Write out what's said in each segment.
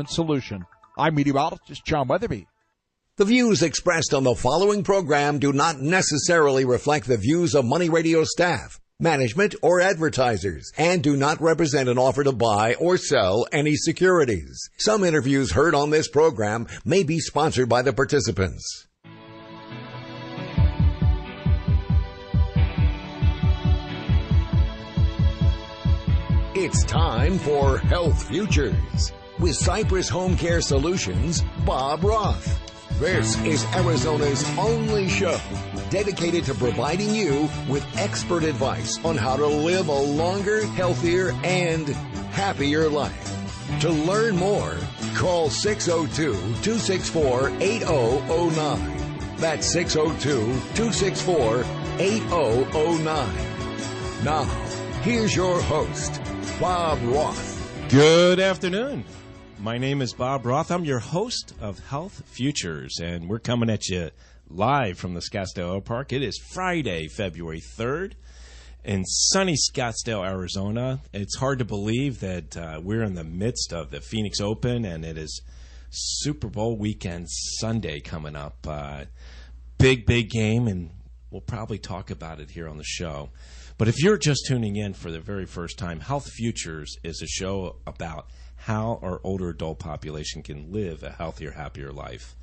solution. I'm meteorologist John Weatherby. The views expressed on the following program do not necessarily reflect the views of Money Radio staff, management, or advertisers, and do not represent an offer to buy or sell any securities. Some interviews heard on this program may be sponsored by the participants. It's time for Health Futures with Cypress HomeCare Solutions, Bob Roth. This is Arizona's only show dedicated to providing you with expert advice on how to live a longer, healthier, and happier life. To learn more, call 602-264-8009. That's 602-264-8009. Now, here's your host, Bob Roth. Good afternoon. My name is Bob Roth. I'm your host of Health Futures, and we're coming at you live from the Scottsdale Park. It is Friday, February 3rd, in sunny Scottsdale, Arizona. It's hard to believe that we're in the midst of the Phoenix Open, and it is Super Bowl weekend Sunday coming up. Big game, and we'll probably talk about it here on the show. But if you're just tuning in for the very first time, Health Futures is a show about how our older adult population can live a healthier, happier life.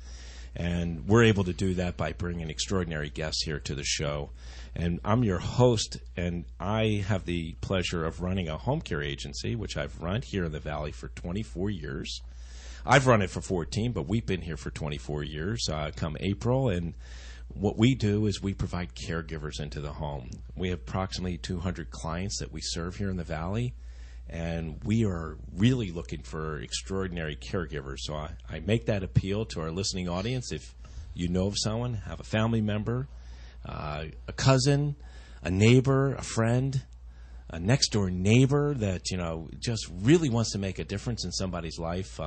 And we're able to do that by bringing extraordinary guests here to the show. And I'm your host, and I have the pleasure of running a home care agency, which I've run here in the Valley for 24 years. I've run it for 14, but we've been here for 24 years come April. And what we do is we provide caregivers into the home. We have approximately 200 clients that we serve here in the Valley. And we are really looking for extraordinary caregivers. So I make that appeal to our listening audience. If you know of someone, have a family member, a cousin, a neighbor, a friend, a next-door neighbor that, just really wants to make a difference in somebody's life,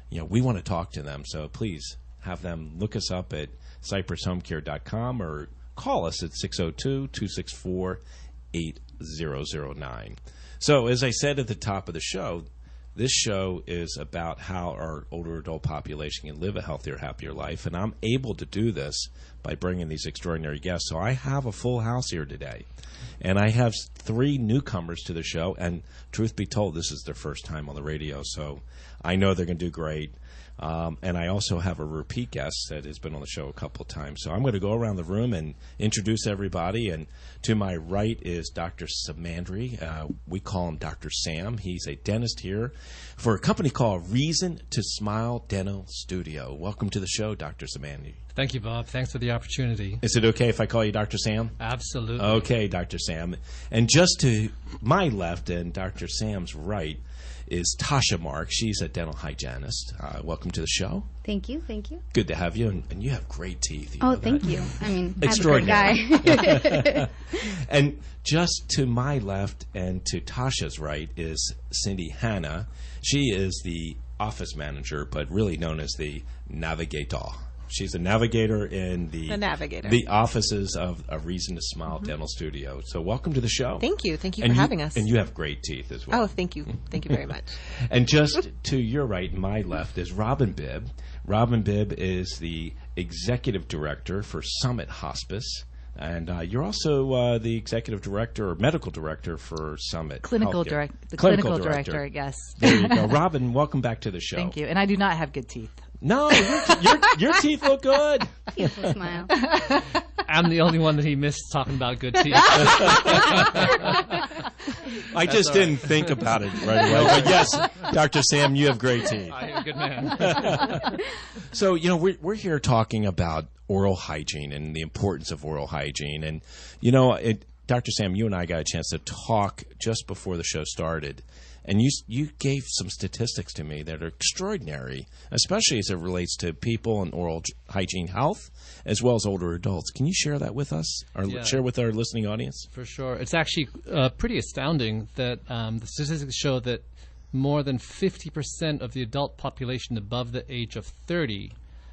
we want to talk to them. So please have them look us up at cypresshomecare.com or call us at 602-264-8009. So, as I said at the top of the show, this show is about how our older adult population can live a healthier, happier life, and I'm able to do this by bringing these extraordinary guests. So I have a full house here today, and I have 3 newcomers to the show, and truth be told, this is their first time on the radio, so I know they're going to do great. And I also have a repeat guest that has been on the show a couple of times. So I'm going to go around the room and introduce everybody. And to my right is Dr. Samandari. We call him Dr. Sam. He's a dentist here for a company called Reason to Smile Dental Studio. Welcome to the show, Dr. Samandari. Thank you, Bob. Thanks for the opportunity. Is it okay if I call you Dr. Sam? Absolutely. Okay, Dr. Sam. And just to my left and Dr. Sam's right is Tosha Mark. She's a dental hygienist. Welcome to the show. Thank you. Good to have you, and you have great teeth. Thank you. I mean, extraordinary. I'm a great guy. And just to my left and to Tasha's right is Cindy Hanna. She is the office manager, but really known as the navigator. She's a navigator in the offices of A Reason to Smile Dental Studio. So welcome to the show. Thank you for having us. And you have great teeth as well. Oh, thank you very much. And just to your right and my left is Robin Bibb. Robin Bibb is the executive director for Summit Hospice. And you're also the executive director or medical director for Summit. Clinical director, I guess. There you go. Robin, welcome back to the show. Thank you. And I do not have good teeth. No, your teeth look good. Beautiful smile. I'm the only one that he missed talking about good teeth. I just didn't think about it right away. But yes, Dr. Sam, you have great teeth. You're a good man. So, we're here talking about oral hygiene and the importance of oral hygiene. And, Dr. Sam, you and I got a chance to talk just before the show started. And you gave some statistics to me that are extraordinary, especially as it relates to people and oral hygiene health, as well as older adults. Can you share that with us, or share with our listening audience? For sure. It's actually pretty astounding that the statistics show that more than 50% of the adult population above the age of 30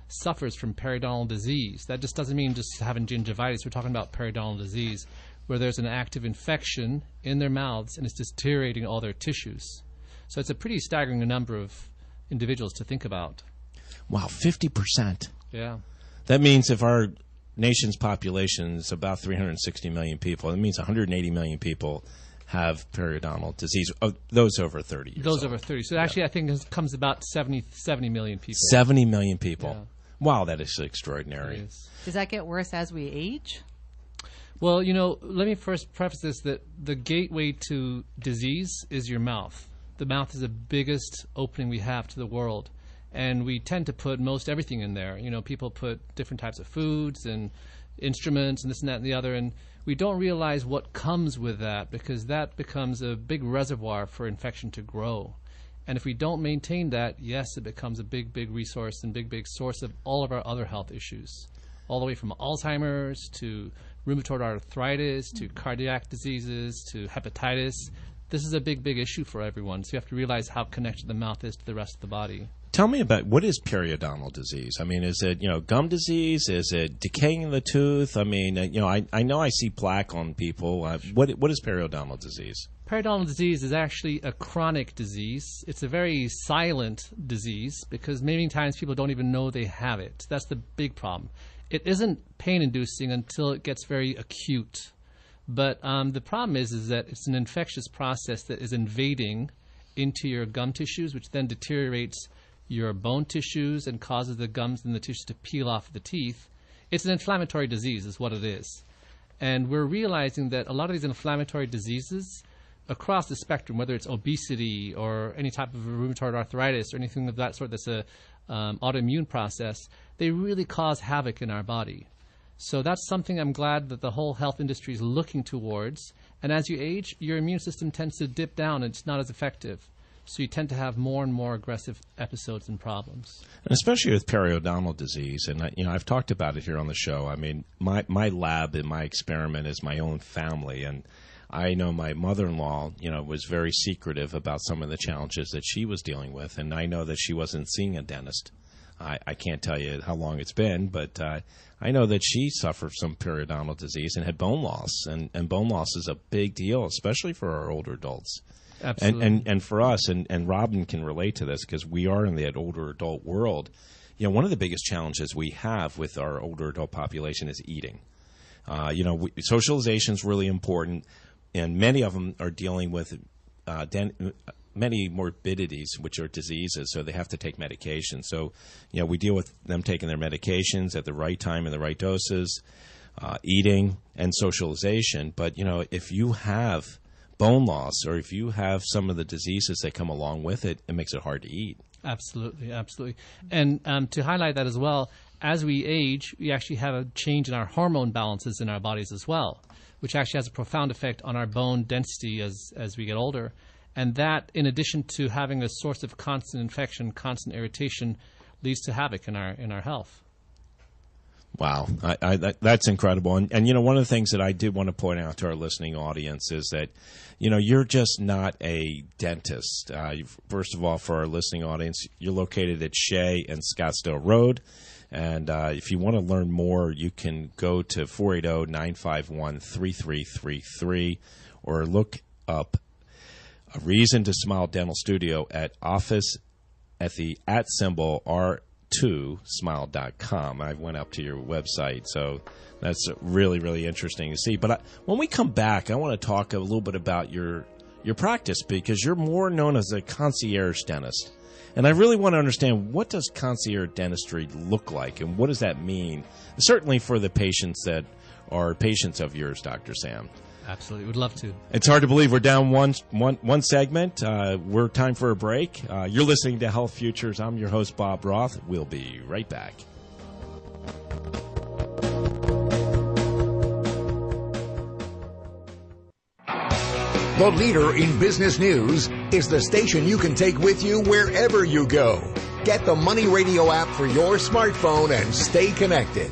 suffers from periodontal disease. That just doesn't mean just having gingivitis. We're talking about periodontal disease, where there's an active infection in their mouths and it's deteriorating all their tissues. So it's a pretty staggering number of individuals to think about. Wow, 50%. Yeah. That means if our nation's population is about 360 million people, that means 180 million people have periodontal disease, those over 30 years Those old. over 30. So actually, I think it comes about 70 million people. 70 million people. Yeah. Wow, that is extraordinary. It is. Does that get worse as we age? Well, let me first preface this that the gateway to disease is your mouth. The mouth is the biggest opening we have to the world. And we tend to put most everything in there. People put different types of foods and instruments and this and that and the other. And we don't realize what comes with that, because that becomes a big reservoir for infection to grow. And if we don't maintain that, yes, it becomes a big, big resource and big source of all of our other health issues, all the way from Alzheimer's to rheumatoid arthritis to cardiac diseases to hepatitis. This is a big, big issue for everyone. So you have to realize how connected the mouth is to the rest of the body. Tell me about, what is periodontal disease? I mean, is it, gum disease? Is it decaying of the tooth? I mean, I know I see plaque on people. What is periodontal disease? Periodontal disease is actually a chronic disease. It's a very silent disease because many times people don't even know they have it. That's the big problem. It isn't pain-inducing until it gets very acute. But the problem is that it's an infectious process that is invading into your gum tissues, which then deteriorates your bone tissues and causes the gums and the tissues to peel off the teeth. It's an inflammatory disease is what it is. And we're realizing that a lot of these inflammatory diseases across the spectrum, whether it's obesity or any type of rheumatoid arthritis or anything of that sort that's a autoimmune process, they really cause havoc in our body. So that's something I'm glad that the whole health industry is looking towards. And as you age, your immune system tends to dip down and it's not as effective. So you tend to have more and more aggressive episodes and problems. And especially with periodontal disease, and I've talked about it here on the show. I mean, my lab and my experiment is my own family, and I know my mother-in-law, was very secretive about some of the challenges that she was dealing with, and I know that she wasn't seeing a dentist. I can't tell you how long it's been, but I know that she suffered some periodontal disease and had bone loss, and bone loss is a big deal, especially for our older adults. Absolutely. And for us, and Robin can relate to this because we are in that older adult world, one of the biggest challenges we have with our older adult population is eating. Socialization is really important, and many of them are dealing with many morbidities, which are diseases, so they have to take medication. So, we deal with them taking their medications at the right time and the right doses, eating, and socialization. But, if you have bone loss or if you have some of the diseases that come along with it, it makes it hard to eat. Absolutely, absolutely. And to highlight that as well, as we age, we actually have a change in our hormone balances in our bodies as well, which actually has a profound effect on our bone density as we get older. And that, in addition to having a source of constant infection, constant irritation, leads to havoc in our health. Wow, that's incredible. And one of the things that I did want to point out to our listening audience is that, you're just not a dentist. First of all, for our listening audience, you're located at Shea and Scottsdale Road. And if you want to learn more, you can go to 480-951-3333 or look up A Reason to Smile Dental Studio at office at the @ R2smile.com. I went up to your website, so that's really, really interesting to see. But when we come back, I want to talk a little bit about your practice, because you're more known as a concierge dentist. And I really want to understand, what does concierge dentistry look like, and what does that mean, certainly for the patients that are patients of yours, Dr. Sam? Absolutely. Would love to. It's hard to believe we're down one segment. We're time for a break. You're listening to Health Futures. I'm your host, Bob Roth. We'll be right back. The leader in business news is the station you can take with you wherever you go. Get the Money Radio app for your smartphone and stay connected.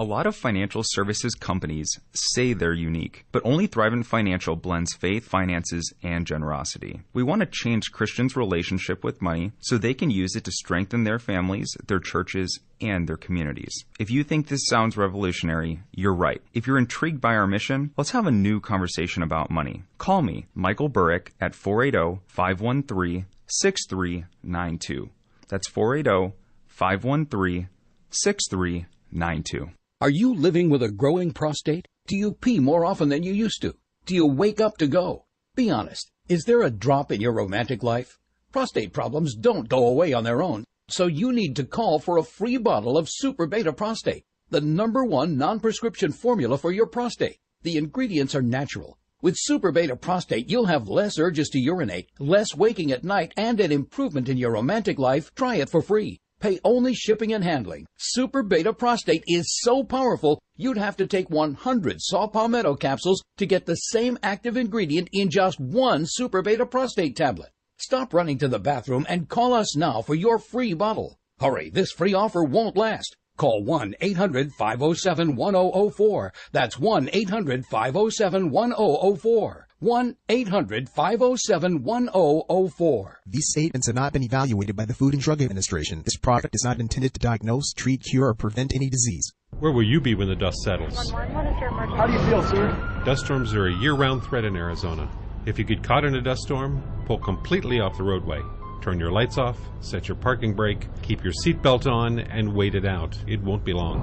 A lot of financial services companies say they're unique, but only Thrivent Financial blends faith, finances, and generosity. We want to change Christians' relationship with money so they can use it to strengthen their families, their churches, and their communities. If you think this sounds revolutionary, you're right. If you're intrigued by our mission, let's have a new conversation about money. Call me, Michael Burrick, at 480-513 480-513-6392. That's 480-513-6392. Are you living with a growing prostate? Do you pee more often than you used to? Do you wake up to go? Be honest. Is there a drop in your romantic life? Prostate problems don't go away on their own, so you need to call for a free bottle of Super Beta Prostate, the #1 non-prescription formula for your prostate. The ingredients are natural. With Super Beta Prostate, you'll have less urges to urinate, less waking at night, and an improvement in your romantic life. Try it for free. Pay only shipping and handling. Super Beta Prostate is so powerful, you'd have to take 100 saw palmetto capsules to get the same active ingredient in just one Super Beta Prostate tablet. Stop running to the bathroom and call us now for your free bottle. Hurry, this free offer won't last. Call 1-800-507-1004. That's 1-800-507-1004. 1-800-507-1004. These statements have not been evaluated by the Food and Drug Administration. This product is not intended to diagnose, treat, cure, or prevent any disease. Where will you be when the dust settles? How do you feel, sir? Dust storms are a year-round threat in Arizona. If you get caught in a dust storm, pull completely off the roadway. Turn your lights off, set your parking brake, keep your seatbelt on, and wait it out. It won't be long.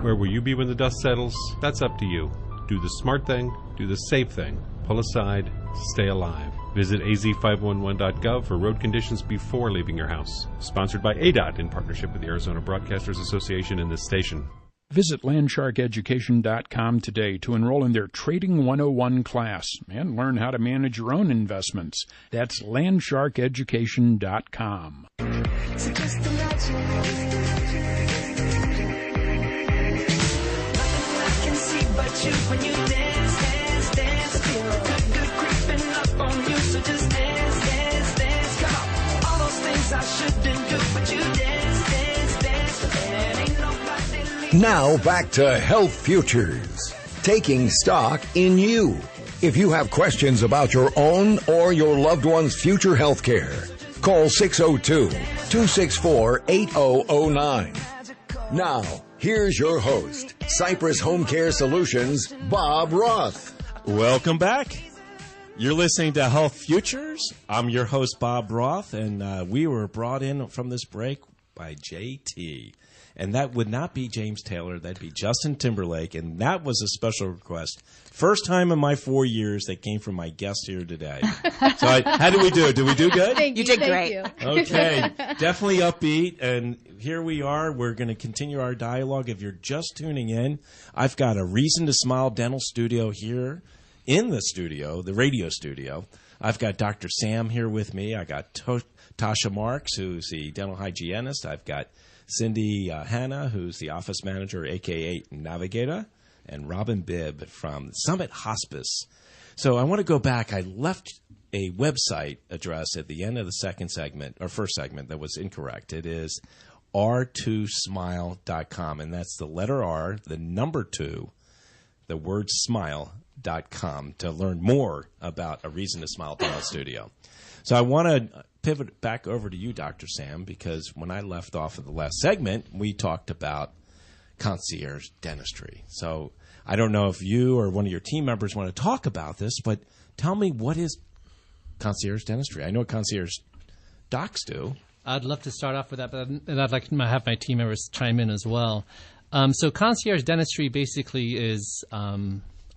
Where will you be when the dust settles? That's up to you. Do the smart thing, do the safe thing. Pull aside, stay alive. Visit az511.gov for road conditions before leaving your house. Sponsored by ADOT in partnership with the Arizona Broadcasters Association and this station. Visit LandsharkEducation.com today to enroll in their Trading 101 class and learn how to manage your own investments. That's LandsharkEducation.com. So just imagine nothing I can see but you when you dance, dance, dance. Good creeping up on you, so just dance, dance, dance. Come on, all those things I shouldn't do, but you dance, dance, dance. And ain't nobody. Now back to Health Futures, taking stock in you. If you have questions about your own or your loved one's future health care, call 602-264-8009. Now, here's your host, Cypress HomeCare Solutions, Bob Roth. Welcome back. You're listening to Health Futures. I'm your host, Bob Roth, and we were brought in from this break by JT. And that would not be James Taylor. That'd be Justin Timberlake. And that was a special request. First time in my 4 years that came from my guest here today. So how did we do? Did we do good? You did thank great. You. Okay. Definitely upbeat. And here we are. We're going to continue our dialogue. If you're just tuning in, I've got a Reason to Smile dental studio here in the studio, the radio studio. I've got Dr. Sam here with me. I got Tosha Marks, who's the dental hygienist. I've got Cindy Hanna, who's the office manager, a.k.a. Navigator, and Robin Bibb from Summit Hospice. So I want to go back. I left a website address at the end of the second segment, or first segment, that was incorrect. It is r2smile.com, and that's the letter R, the number 2, the word smile.com to learn more about a Reason to Smile dental studio. So I want to pivot back over to you, Dr. Sam, because when I left off of the last segment, we talked about concierge dentistry. So I don't know if you or one of your team members want to talk about this, but tell me, what is concierge dentistry? I know concierge docs do. I'd love to start off with that, but I'd like to have my team members chime in as well. So concierge dentistry basically is, I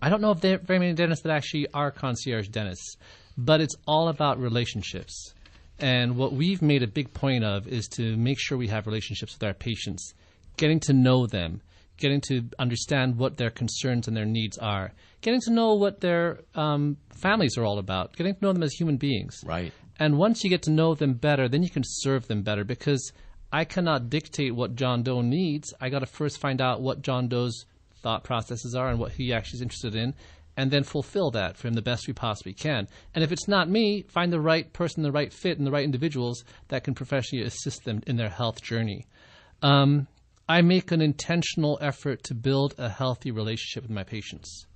don't know if there are very many dentists that actually are concierge dentists, but it's all about relationships. And what we've made a big point of is to make sure we have relationships with our patients, getting to know them, getting to understand what their concerns and their needs are, getting to know what their families are all about, getting to know them as human beings. Right. And once you get to know them better, then you can serve them better, because I cannot dictate what John Doe needs. I got to first find out what John Doe's thought processes are and what he actually is interested in, and then fulfill that for him the best we possibly can. And if it's not me, find the right person, the right fit, and the right individuals that can professionally assist them in their health journey. I make an intentional effort to build a healthy relationship with my patients.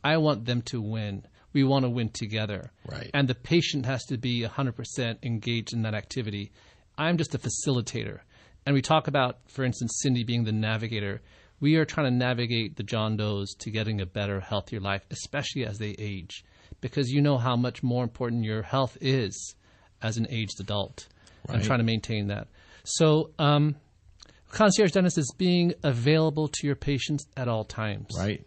I want them to win. We want to win together. Right. And the patient has to be 100% engaged in that activity. I'm just a facilitator. And we talk about, for instance, Cindy being the navigator. We are trying to navigate the John Does to getting a better, healthier life, especially as they age, because you know how much more important your health is as an aged adult. Right. I'm trying to maintain that. So concierge dentist is being available to your patients at all times. Right.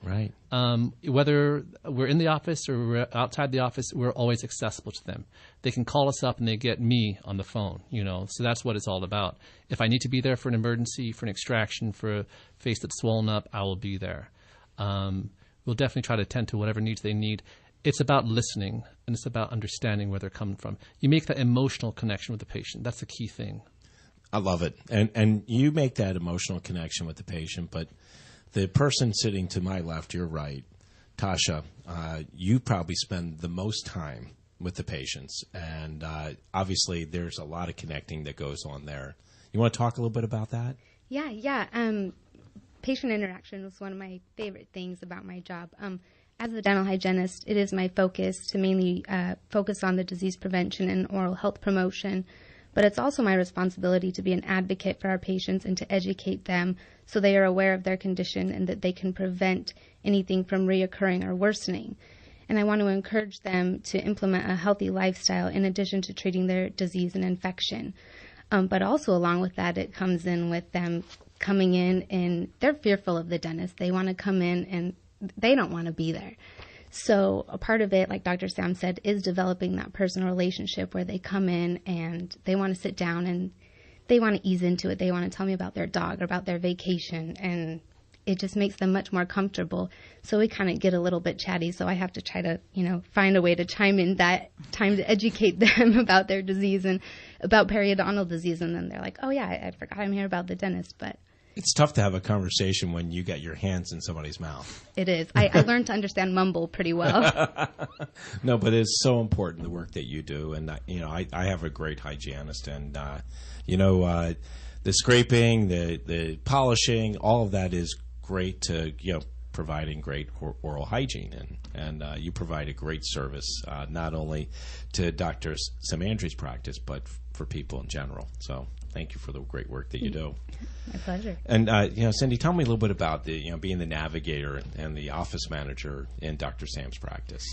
Whether we're in the office or we're outside the office, we're always accessible to them. They can call us up and they get me on the phone, So that's what it's all about. If I need to be there for an emergency, for an extraction, for a face that's swollen up, I will be there. We'll definitely try to attend to whatever needs they need. It's about listening, and it's about understanding where they're coming from. You make that emotional connection with the patient. That's the key thing. I love it. And you make that emotional connection with the patient, but the person sitting to my left, your right, Tosha, you probably spend the most time with the patients. And obviously there's a lot of connecting that goes on there. You want to talk a little bit about that? Yeah. Patient interaction was one of my favorite things about my job. As a dental hygienist, it is my focus to mainly focus on the disease prevention and oral health promotion. But it's also my responsibility to be an advocate for our patients and to educate them so they are aware of their condition and that they can prevent anything from reoccurring or worsening. And I want to encourage them to implement a healthy lifestyle in addition to treating their disease and infection. But also along with that, it comes in with them coming in and they're fearful of the dentist. They want to come in and they don't want to be there. So a part of it, like Dr. Sam said, is developing that personal relationship where they come in and they want to sit down and they want to ease into it. They want to tell me about their dog or about their vacation, and it just makes them much more comfortable. So we kind of get a little bit chatty, so I have to try to, find a way to chime in that time to educate them about their disease and about periodontal disease. And then they're like, oh, yeah, I forgot I'm here about the dentist, but... It's tough to have a conversation when you got your hands in somebody's mouth. It is. I learned to understand mumble pretty well. No, but it's so important, the work that you do. And, I have a great hygienist. And, the scraping, the polishing, all of that is great to, providing great oral hygiene. And you provide a great service, not only to Dr. Samandari's practice, but for people in general. So thank you for the great work that you do. My pleasure. And, Cindy, tell me a little bit about being the navigator and the office manager in Dr. Sam's practice.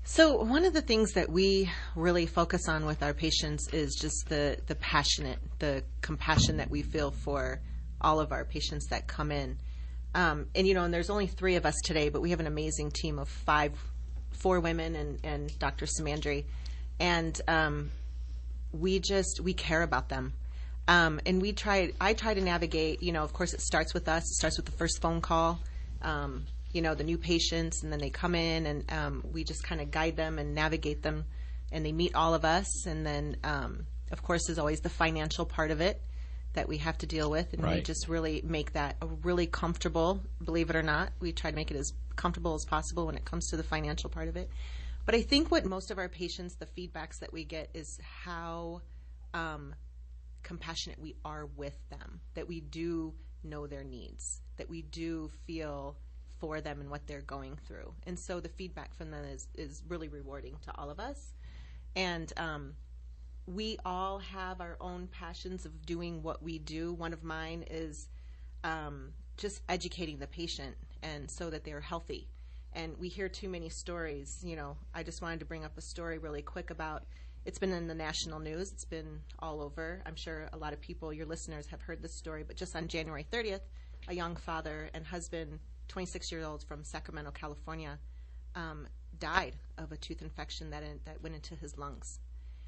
So one of the things that we really focus on with our patients is just the compassion that we feel for all of our patients that come in. And there's only 3 of us today, but we have an amazing team of 4 women and Dr. Samandari. And we care about them. And I try to navigate, of course it starts with us. It starts with the first phone call, the new patients, and then they come in and we just kind of guide them and navigate them, and they meet all of us. And then, of course, there's always the financial part of it that we have to deal with. And right. We just really make that a really comfortable, believe it or not. We try to make it as comfortable as possible when it comes to the financial part of it. But I think what most of our patients, the feedbacks that we get is how compassionate we are with them, that we do know their needs, that we do feel for them and what they're going through. And so the feedback from them is really rewarding to all of us. And we all have our own passions of doing what we do. One of mine is just educating the patient and so that they're healthy. And we hear too many stories. I just wanted to bring up a story really quick about, it's been in the national news. It's been all over. I'm sure a lot of people, your listeners, have heard this story. But just on January 30th, a young father and husband, 26-year-old from Sacramento, California, died of a tooth infection that went into his lungs.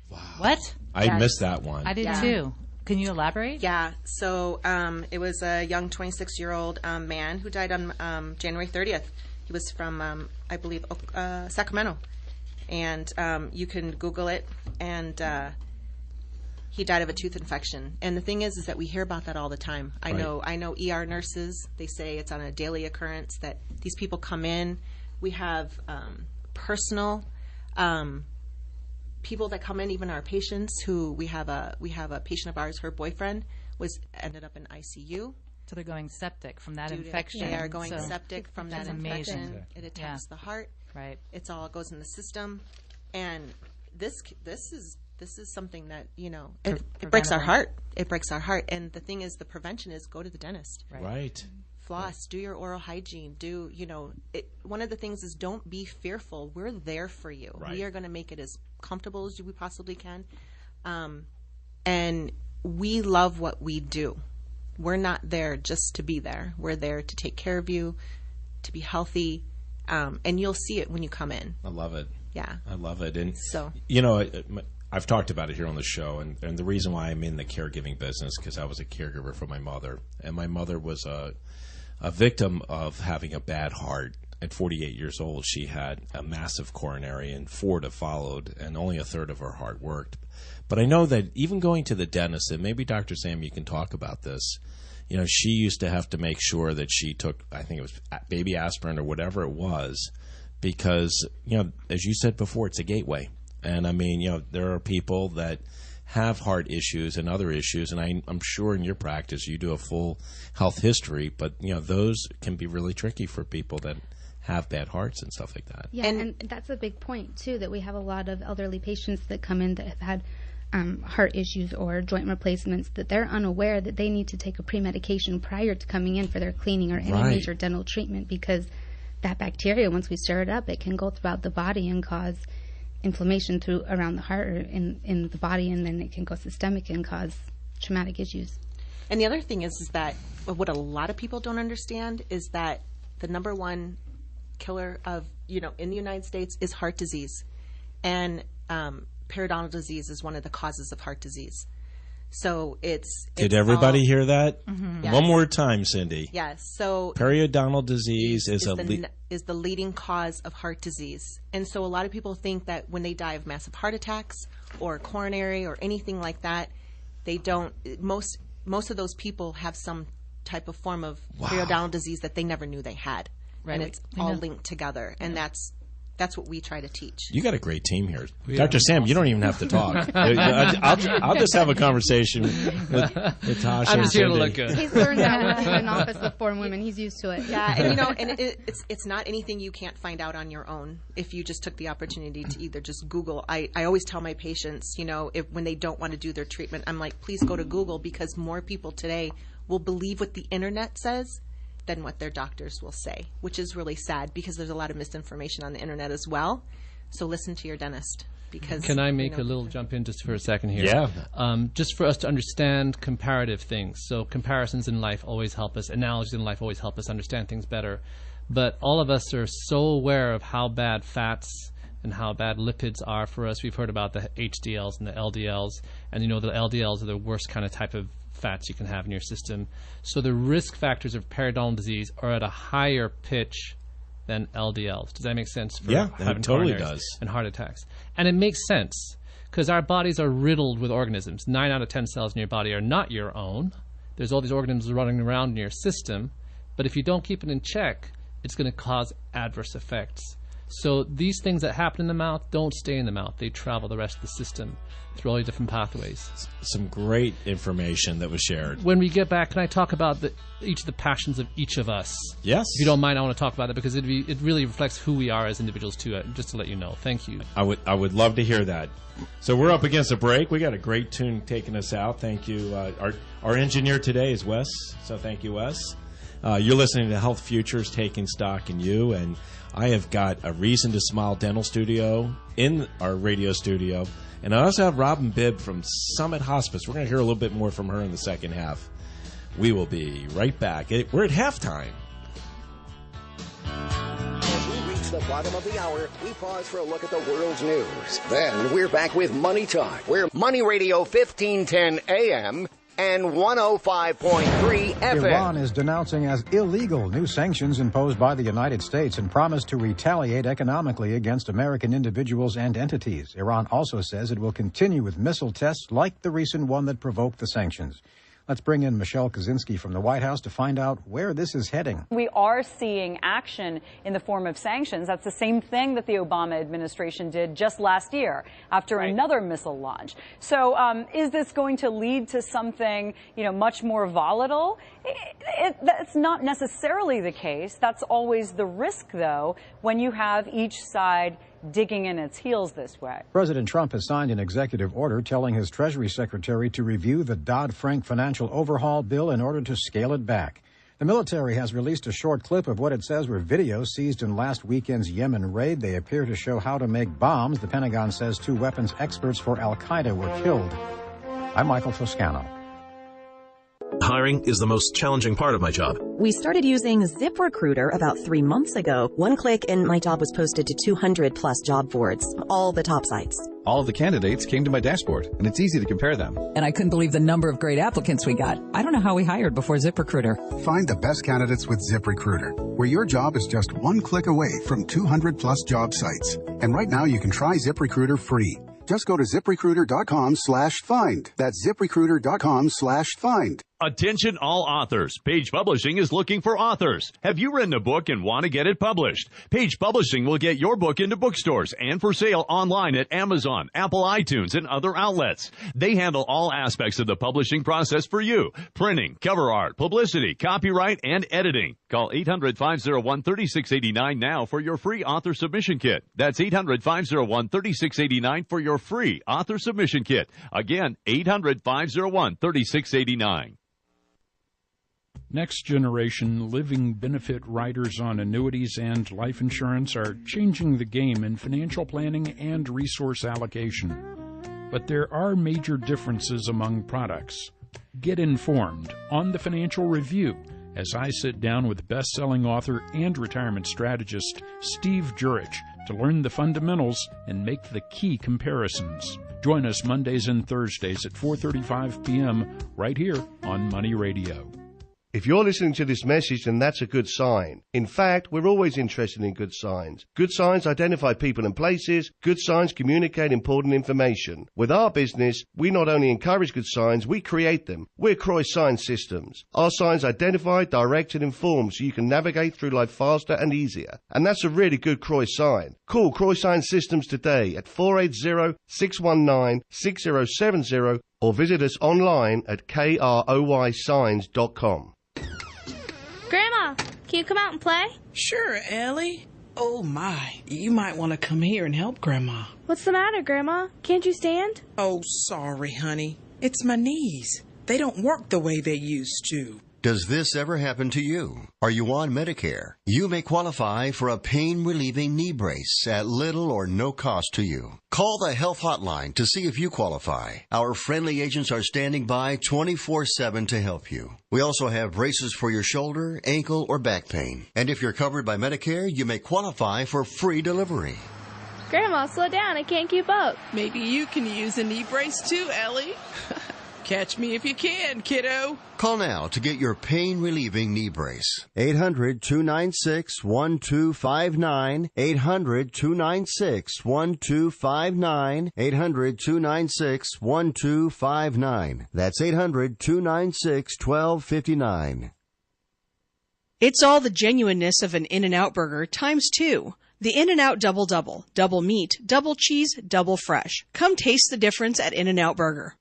Wow. What? I missed that one. I did too. Can you elaborate? Yeah. So it was a young 26-year-old man who died on January 30th. He was from, I believe, Sacramento. And you can Google it. And he died of a tooth infection. And the thing is that we hear about that all the time. I know ER nurses, they say it's on a daily occurrence that these people come in. We have personal people that come in, even our patients who we have a patient of ours, her boyfriend ended up in ICU. So they're going septic from that infection. They are going septic from that infection. Amazing. It attacks the heart. Right. It all goes in the system, and this is something that it breaks our heart. It breaks our heart. And the thing is, the prevention is go to the dentist. Right. floss, do your oral hygiene, one of the things is don't be fearful. We're there for you. Right. We are going to make it as comfortable as we possibly can. And we love what we do. We're not there just to be there. We're there to take care of you, to be healthy, and you'll see it when you come in. I love it. Yeah. I love it. And, so, I've talked about it here on the show, and the reason why I'm in the caregiving business, because I was a caregiver for my mother, and my mother was a victim of having a bad heart. At 48 years old, she had a massive coronary, and 4 that followed, and only a third of her heart worked. But I know that even going to the dentist, and maybe Dr. Sam, you can talk about this, she used to have to make sure that she took, I think it was baby aspirin or whatever it was, because, as you said before, it's a gateway. And I mean, there are people that have heart issues and other issues, and I'm sure in your practice you do a full health history, but, those can be really tricky for people that have bad hearts and stuff like that. Yeah, and that's a big point, too, that we have a lot of elderly patients that come in that have had heart issues or joint replacements, that they're unaware that they need to take a pre-medication prior to coming in for their cleaning or any major dental treatment, because that bacteria, once we stir it up, it can go throughout the body and cause inflammation around the heart or in the body, and then it can go systemic and cause traumatic issues. And the other thing is that what a lot of people don't understand is that the number one killer of, in the United States is heart disease. And periodontal disease is one of the causes of heart disease. So Did everybody hear that? Mm-hmm. Yes. One more time, Cindy. Yes. So periodontal disease is the leading cause of heart disease. And so a lot of people think that when they die of massive heart attacks or coronary or anything like that, they don't. Most of those people have some type of form of periodontal disease that they never knew they had. Right. And it's all linked together. And that's what we try to teach. You got a great team here. Dr. Sam, you don't even have to talk. I'll just have a conversation with Tosha. I'm just here to look good. He's learned that working in an office with 4 women. He's used to it. Yeah, and it's not anything you can't find out on your own if you just took the opportunity to either just Google. I always tell my patients, when they don't want to do their treatment, I'm like, please go to Google, because more people today will believe what the internet says than what their doctors will say, which is really sad, because there's a lot of misinformation on the internet as well. So listen to your dentist. Because can I make a little jump in just for a second here? Yeah. Just for us to understand comparative things. So comparisons in life always help us. Analogies in life always help us understand things better. But all of us are so aware of how bad fats and how bad lipids are for us. We've heard about the HDLs and the LDLs, and the LDLs are the worst kind of type of fats you can have in your system. So the risk factors of periodontal disease are at a higher pitch than LDLs. Does that make sense? For having it totally coronaries does. And heart attacks. And it makes sense, because our bodies are riddled with organisms. 9 out of 10 cells in your body are not your own. There's all these organisms running around in your system, but if you don't keep it in check, it's going to cause adverse effects. So these things that happen in the mouth don't stay in the mouth. They travel the rest of the system through all the different pathways. Some great information that was shared. When we get back, can I talk about each of the passions of each of us? Yes. If you don't mind, I want to talk about that, because it really reflects who we are as individuals too, just to let you know. Thank you. I would love to hear that. So we're up against a break. We got a great tune taking us out. Thank you. Our engineer today is Wes, so thank you, Wes. You're listening to Health Futures, Taking Stock in You, and I have got a Reason to Smile dental studio in our radio studio. And I also have Robin Bibb from Summit Hospice. We're going to hear a little bit more from her in the second half. We will be right back. We're at halftime. As we reach the bottom of the hour, we pause for a look at the world's news. Then we're back with Money Talk. We're Money Radio 1510 AM and 105.3 FM. Iran is denouncing as illegal new sanctions imposed by the United States and promised to retaliate economically against American individuals and entities. Iran also says it will continue with missile tests like the recent one that provoked the sanctions. Let's bring in Michelle Kaczynski from the White House to find out where this is heading. We are seeing action in the form of sanctions. That's the same thing that the Obama administration did just last year after another missile launch. So is this going to lead to something, much more volatile? That's not necessarily the case. That's always the risk, though, when you have each side digging in its heels this way. President Trump has signed an executive order telling his Treasury Secretary to review the Dodd-Frank financial overhaul bill in order to scale it back. The military has released a short clip of what it says were videos seized in last weekend's Yemen raid. They appear to show how to make bombs. The Pentagon says 2 weapons experts for Al-Qaeda were killed. I'm Michael Toscano. Hiring is the most challenging part of my job. We started using ZipRecruiter about 3 months ago. One click and my job was posted to 200-plus job boards, all the top sites. All of the candidates came to my dashboard, and it's easy to compare them. And I couldn't believe the number of great applicants we got. I don't know how we hired before ZipRecruiter. Find the best candidates with ZipRecruiter, where your job is just one click away from 200-plus job sites. And right now you can try ZipRecruiter free. Just go to ZipRecruiter.com/find. That's ZipRecruiter.com/find. Attention all authors. Page Publishing is looking for authors. Have you written a book and want to get it published? Page Publishing will get your book into bookstores and for sale online at Amazon, Apple iTunes, and other outlets. They handle all aspects of the publishing process for you. Printing, cover art, publicity, copyright, and editing. Call 800-501-3689 now for your free author submission kit. That's 800-501-3689 for your free author submission kit. Again, 800-501-3689. Next generation living benefit riders on annuities and life insurance are changing the game in financial planning and resource allocation. But there are major differences among products. Get informed on the Financial Review as I sit down with best-selling author and retirement strategist Steve Jurich to learn the fundamentals and make the key comparisons. Join us Mondays and Thursdays at 4:35 p.m. right here on Money Radio. If you're listening to this message, then that's a good sign. In fact, we're always interested in good signs. Good signs identify people and places. Good signs communicate important information. With our business, we not only encourage good signs, we create them. We're Croy Sign Systems. Our signs identify, direct, and inform so you can navigate through life faster and easier. And that's a really good Croy sign. Call Croy Sign Systems today at 480-619-6070 or visit us online at kroysigns.com. Grandma, can you come out and play? Sure, Ellie. Oh, my. You might want to come here and help Grandma. What's the matter, Grandma? Can't you stand? Oh, sorry, honey. It's my knees. They don't work the way they used to. Does this ever happen to you? Are you on Medicare? You may qualify for a pain-relieving knee brace at little or no cost to you. Call the Health Hotline to see if you qualify. Our friendly agents are standing by 24/7 to help you. We also have braces for your shoulder, ankle, or back pain. And if you're covered by Medicare, you may qualify for free delivery. Grandma, slow down. I can't keep up. Maybe you can use a knee brace too, Ellie. Catch me if you can, kiddo. Call now to get your pain-relieving knee brace. 800-296-1259. 800-296-1259. 800-296-1259. That's 800-296-1259. It's all the genuineness of an In-N-Out burger times 2. The In-N-Out Double Double. Double meat, double cheese, double fresh. Come taste the difference at In-N-Out Burger.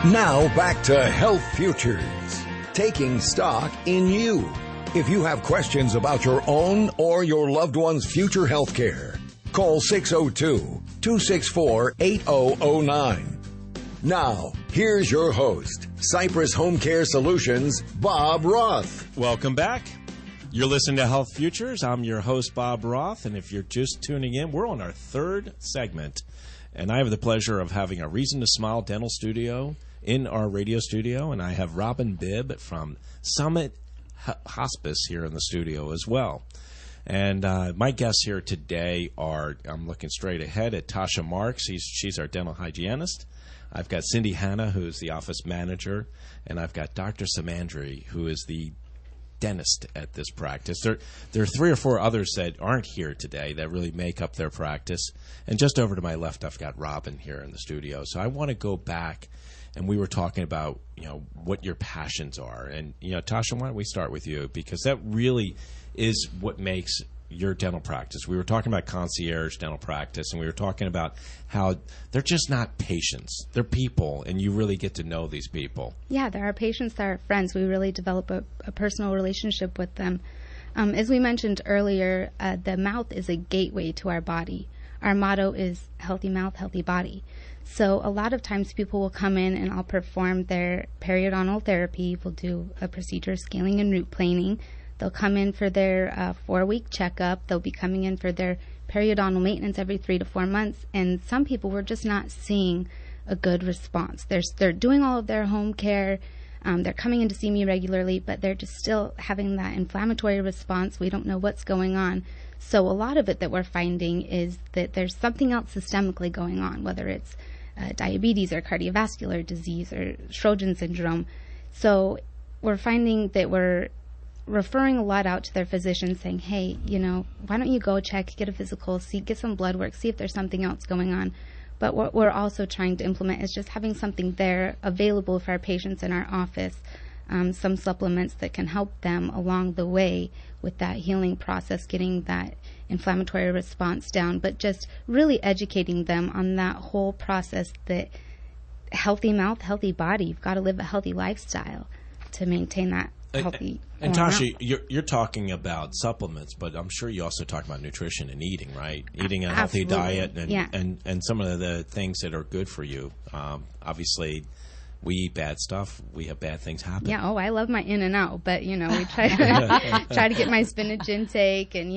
Now back to Health Futures, taking stock in you. If you have questions about your own or your loved one's future health care, call 602-264-8009. Now, here's your host, Cypress HomeCare Solutions, Bob Roth. Welcome back. You're listening to Health Futures. I'm your host, Bob Roth, and if you're just tuning in, we're on our third segment, and I have the pleasure of having a Reason to Smile dental studio in our radio studio, and I have Robin Bibb from Summit Hospice here in the studio as well. And my guests here today are, I'm looking straight ahead at Tosha Marks. She's our dental hygienist. I've got Cindy Hanna, who is the office manager, and I've got Dr. Samandari, who is the dentist at this practice. There are 3 or 4 others that aren't here today that really make up their practice. And just over to my left, I've got Robin here in the studio. So I want to go back, and we were talking about, what your passions are. And, Tosha, why don't we start with you? Because that really is what makes your dental practice. We were talking about concierge dental practice, and we were talking about how they're just not patients. They're people, and you really get to know these people. Yeah, they're our patients, they're our friends. We really develop a personal relationship with them. As we mentioned earlier, the mouth is a gateway to our body. Our motto is healthy mouth, healthy body. So a lot of times people will come in and I'll perform their periodontal therapy. We'll do a procedure, scaling and root planing. They'll come in for their 4-week checkup. They'll be coming in for their periodontal maintenance every 3 to 4 months. And some people, we're just not seeing a good response. They're doing all of their home care. They're coming in to see me regularly, but they're just still having that inflammatory response. We don't know what's going on. So a lot of it that we're finding is that there's something else systemically going on, whether it's diabetes or cardiovascular disease or Sjogren syndrome. So we're finding that we're referring a lot out to their physicians saying, hey, why don't you go check, get a physical, get some blood work, see if there's something else going on. But what we're also trying to implement is just having something there available for our patients in our office, some supplements that can help them along the way with that healing process, getting that inflammatory response down, but just really educating them on that whole process that healthy mouth, healthy body, you've got to live a healthy lifestyle to maintain that healthy. And Tosha, you're talking about supplements, but I'm sure you also talk about nutrition and eating, right? Eating a healthy diet and some of the things that are good for you. Obviously, we eat bad stuff. We have bad things happen. Yeah. Oh, I love my In-N-Out, but we try to get my spinach intake and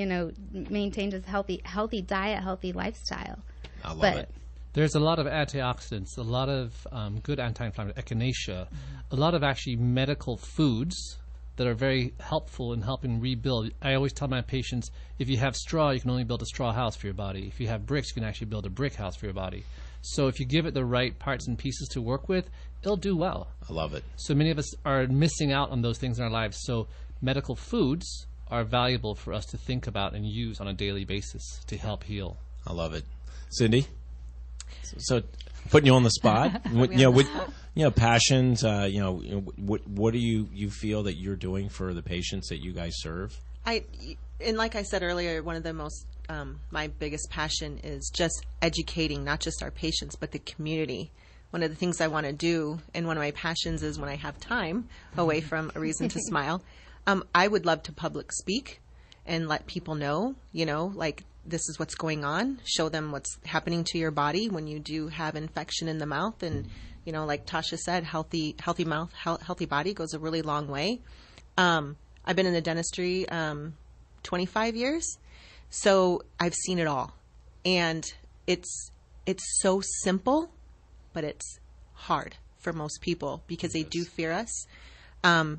maintain just healthy diet, healthy lifestyle. I love it. There's a lot of antioxidants, a lot of good anti-inflammatory, echinacea, a lot of actually medical foods that are very helpful in helping rebuild. I always tell my patients, if you have straw, you can only build a straw house for your body. If you have bricks, you can actually build a brick house for your body. So if you give it the right parts and pieces to work with, it'll do well. I love it. So many of us are missing out on those things in our lives. So medical foods are valuable for us to think about and use on a daily basis to help heal. I love it. Cindy? So putting you on the spot, passions, what do you feel that you're doing for the patients that you guys serve? And like I said earlier, one of the most, my biggest passion is just educating not just our patients, but the community. One of the things I want to do, and one of my passions is when I have time away from a reason to smile, I would love to public speak and let people know, this is what's going on, show them what's happening to your body when you do have infection in the mouth. And, like Tosha said, healthy mouth, healthy body goes a really long way. I've been in the dentistry 25 years, so I've seen it all. And it's so simple, but it's hard for most people because they do fear us. So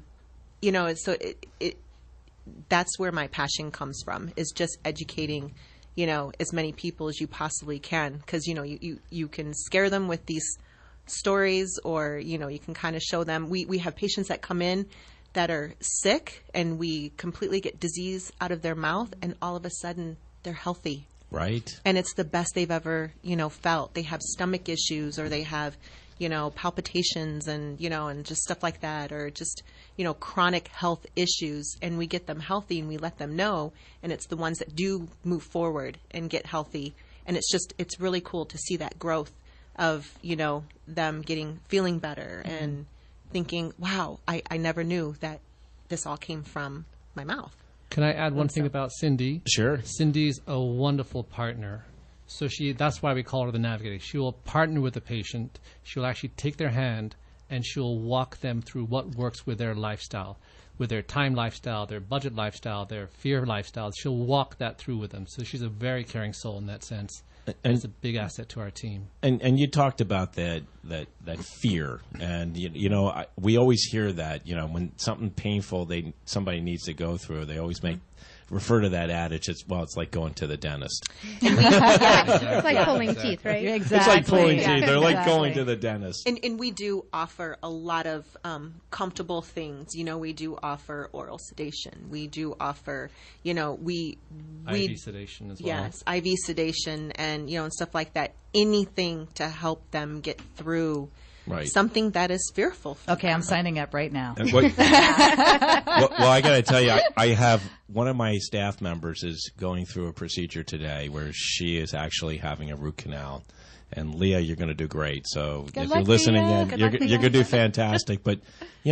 that's where my passion comes from, is just educating as many people as you possibly can, because you can scare them with these stories, or you can kind of show them. We have patients that come in that are sick, and we completely get disease out of their mouth, and all of a sudden they're healthy, right? And it's the best they've ever felt. They have stomach issues, or they have palpitations and and just stuff like that, or just chronic health issues, and we get them healthy and we let them know, and it's the ones that do move forward and get healthy, and it's really cool to see that growth of them feeling better and thinking, wow, I never knew that this all came from my mouth. Can I add one thing about Cindy? Sure. Cindy's a wonderful partner. So that's why we call her the navigator. She will partner with the patient. She'll actually take their hand and she'll walk them through what works with their lifestyle, with their time lifestyle, their budget lifestyle, their fear lifestyle. She'll walk that through with them. So she's a very caring soul in that sense. And it's a big asset to our team. And you talked about that fear, and we always hear that when something painful somebody needs to go through, they always refer to that adage. It's like going to the dentist. It's like pulling teeth, right? Exactly. It's like pulling teeth. They're like going to the dentist. And we do offer a lot of comfortable things. We do offer oral sedation. We do offer, IV sedation as well. Yes, IV sedation and stuff like that. Anything to help them get through. Right. Something that is fearful. Okay, I'm signing up right now. Well, I got to tell you, I have one of my staff members is going through a procedure today where she is actually having a root canal. And Leah, you're going to do great. So Good if luck, you're listening Leah. in, Good you're luck, going Leah. to do fantastic. But,